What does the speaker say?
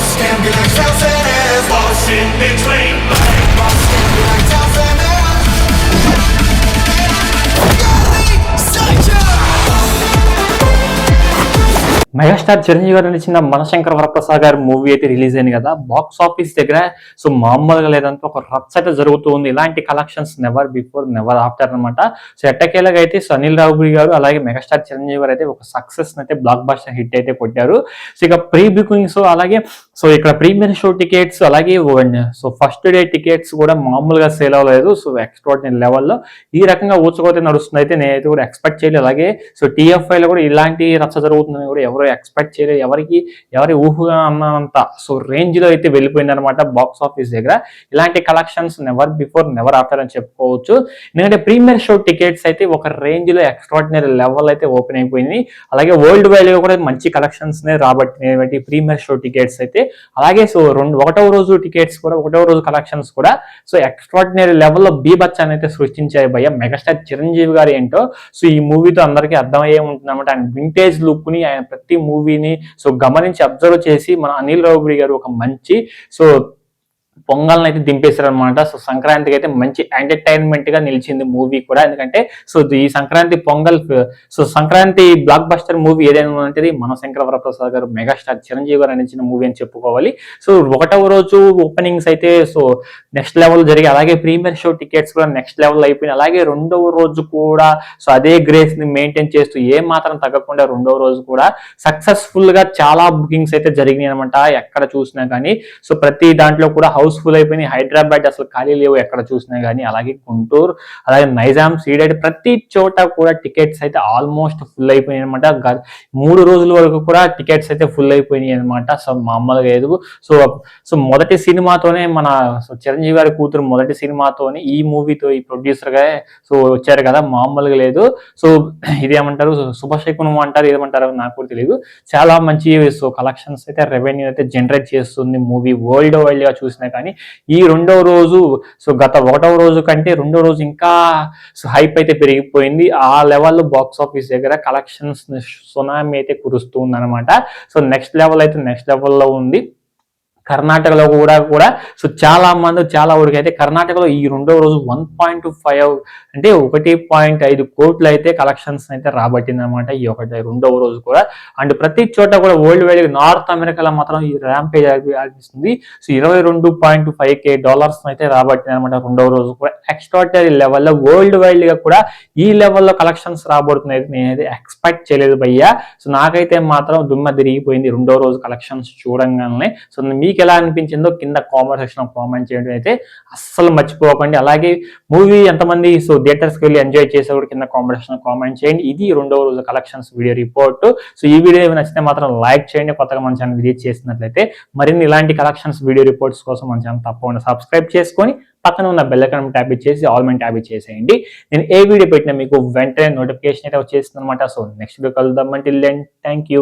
Boss can be like Chelsea, boss in between. Boss can be like Chelsea. Megastar Chiranjeevi గారు నటించిన మనశంకర వరప్రసాద్ గారి movie అయితే release అయింది కదా. బాక్స్ ఆఫీస్ దగ్గర సో మామూలుగా లేదంటే ఒక రచ్చ అయితే జరుగుతూ ఉంది. ఇలాంటి collections never before never after అనమాట. సో ఎట్టకేలాగా అయితే సో అనిల్ రావుపూడి గారు అలాగే మెగాస్టార్ చిరంజీవి గారు అయితే ఒక సక్సెస్ అయితే బ్లాక్ బస్టర్ హిట్ అయితే కొట్టారు. సో ఇక ప్రీ బుకింగ్స్ అలాగే సో ఇక్కడ ప్రీమియర్ షో టికెట్స్ అలాగే సో ఫస్ట్ డే టికెట్స్ కూడా మామూలుగా సేల్ అవ్వలేదు. సో ఎక్స్ట్రాడినరీ లెవెల్లో ఈ రకంగా ఊచకోతే నడుస్తుంది అయితే నేనైతే కూడా ఎక్స్పెక్ట్ చేయలేదు. అలాగే సో టీఎఫ్ఐలో కూడా ఇలాంటి రచ్చ జరుగుతుందని కూడా ఎవరు ఎక్స్పెక్ట్ చేయలేదు. ఎవరి ఊహగా అన్నంత సో రేంజ్ లో అయితే వెళ్ళిపోయింది అనమాట బాక్స్ ఆఫీస్ దగ్గర. ఇలాంటి collections never before never after అని చెప్పుకోవచ్చు. ఎందుకంటే ప్రీమియర్ షో టికెట్స్ అయితే ఒక రేంజ్ లో ఎక్స్ట్రాడినరీ లెవెల్ అయితే ఓపెన్ అయిపోయింది. అలాగే వరల్డ్ వైడ్ కూడా మంచి కలెక్షన్స్ నే రాబట్టి ప్రీమియర్ షో టికెట్స్ అయితే. అలాగే సో ఒకటవ రోజు టికెట్స్ కూడా ఒకటవ రోజు కలెక్షన్స్ కూడా సో ఎక్స్ట్రాడినరీ లెవెల్లో బీభత్సాన్ని అయితే సృష్టించాయి భయ్య. మెగాస్టార్ చిరంజీవి గారు ఏంటో సో ఈ మూవీతో అందరికీ అర్థమయ్యే ఉంటుంది అనమాట. ఆయన వింటేజ్ లుక్ ని ఆయన ప్రతి మూవీని సో గమనించి అబ్జర్వ్ చేసి మన అనిల్ రావుపూడి గారు ఒక మంచి సో పొంగల్ని అయితే దింపేశారు అనమాట. సో సంక్రాంతికి అయితే మంచి ఎంటర్టైన్మెంట్ గా నిలిచింది మూవీ కూడా. ఎందుకంటే సో ఈ Sankranti pongal so Sankranti block buster movie ఏదైనా ఉంటుంది మన శంకర వరప్రసాద్ గారు మెగాస్టార్ చిరంజీవి గారు నటించిన మూవీ అని చెప్పుకోవాలి. సో ఒకటవ రోజు ఓపెనింగ్స్ అయితే సో నెక్స్ట్ లెవెల్ జరిగి అలాగే ప్రీమియర్ షో టికెట్స్ కూడా నెక్స్ట్ లెవెల్ అయిపోయినాయి. అలాగే రెండవ రోజు కూడా సో అదే గ్రేస్ ని మెయింటైన్ చేస్తూ ఏ మాత్రం తగ్గకుండా రెండవ రోజు కూడా సక్సెస్ఫుల్ గా చాలా బుకింగ్స్ అయితే జరిగినాయి అనమాట. ఎక్కడ చూసినా కానీ సో ప్రతి దాంట్లో కూడా హౌస్ఫుల్ అయిపోయినాయి. హైదరాబాద్ అసలు ఖాళీ లేవు ఎక్కడ చూసినా కానీ. అలాగే గుంటూరు అలాగే నైజాం సీడెడ్ ప్రతి చోట కూడా టికెట్స్ అయితే ఆల్మోస్ట్ ఫుల్ అయిపోయినాయి అనమాట. 3 రోజుల వరకు కూడా టికెట్స్ అయితే ఫుల్ అయిపోయినాయి అనమాట. సో మామూలుగా లేదు. సో మొదటి సినిమాతోనే మన చిరంజీవి గారి కూతురు మొదటి సినిమాతోనే ఈ మూవీతో ఈ ప్రొడ్యూసర్ గా సో వచ్చారు కదా, మామూలుగా లేదు. సో ఇదేమంటారు శుభశకునం అంటారు ఏమంటారు నాకు కూడా తెలియదు. చాలా మంచి సో కలెక్షన్స్ అయితే రెవెన్యూ అయితే జనరేట్ చేస్తుంది మూవీ వరల్డ్ వైడ్ గా చూసినా కానీ. ఈ రెండవ రోజు సో గత ఒకటవ రోజు కంటే రెండో రోజు ఇంకా సో హైప్ అయితే పెరిగిపోయింది. ఆ లెవెల్లో బాక్స్ ఆఫీస్ దగ్గర కలెక్షన్స్ సునామీ అయితే కురుస్తుంది అనమాట. సో నెక్స్ట్ లెవెల్లో ఉంది. కర్ణాటకలో కూడా సో చాలా వరకు అయితే కర్ణాటకలో ఈ రెండవ రోజు 1.5 అంటే 1.5 కోట్లు అయితే కలెక్షన్స్ అయితే రాబట్టింది అనమాట ఈ రెండవ రోజు కూడా. అండ్ ప్రతి చోట కూడా వరల్డ్ వైడ్ నార్త్ అమెరికాలో మాత్రం ఈ ర్యాంపేజ్ అనిపిస్తుంది. సో $22.5K అయితే రాబట్టింది అనమాట రెండవ రోజు కూడా. ఎక్స్ట్రాడినరీ లెవెల్లో వరల్డ్ వైడ్ గా కూడా ఈ లెవెల్లో కలెక్షన్స్ రాబడుతున్నాయి నేనైతే ఎక్స్పెక్ట్ చేయలేదు భయ్యా. సో నాకైతే మాత్రం దుమ్మ తిరిగిపోయింది రెండవ రోజు కలెక్షన్స్ చూడంగానే. సో మీకు ఎలా అనిపించిందో కింద కామెంట్ సెక్షన్ కామెంట్ చేయడం అయితే అస్సలు మర్చిపోకండి. అలాగే మూవీ ఎంతమంది సో థియేటర్స్కి వెళ్ళి ఎంజాయ్ చేసే కూడా కింద కామెంట్ సెక్షన్ కామెంట్ చేయండి. ఇది రెండవ రోజు కలెక్షన్స్ వీడియో రిపోర్ట్. సో ఈ వీడియో నచ్చితే మాత్రం లైక్ చేయండి. కొత్తగా మన ఛానల్ విజిట్ చేసినట్లయితే మరిన్ని ఇలాంటి కలెక్షన్స్ వీడియో రిపోర్ట్స్ కోసం మన ఛానల్ తప్పకుండా సబ్స్క్రైబ్ చేసుకొని పక్కన ఉన్న బెల్ ఐకాన్ ట్యాప్ ఇచ్చేసి ఆల్ మైన్ ట్యాప్ ఇచ్చేసేయండి. నేను ఏ వీడియో పెట్టినా మీకు వెంటనే నోటిఫికేషన్ అయితే వచ్చేస్తుంది అనమాట. సో నెక్స్ట్ వీడియో కలుద్దాం. Till then thank you.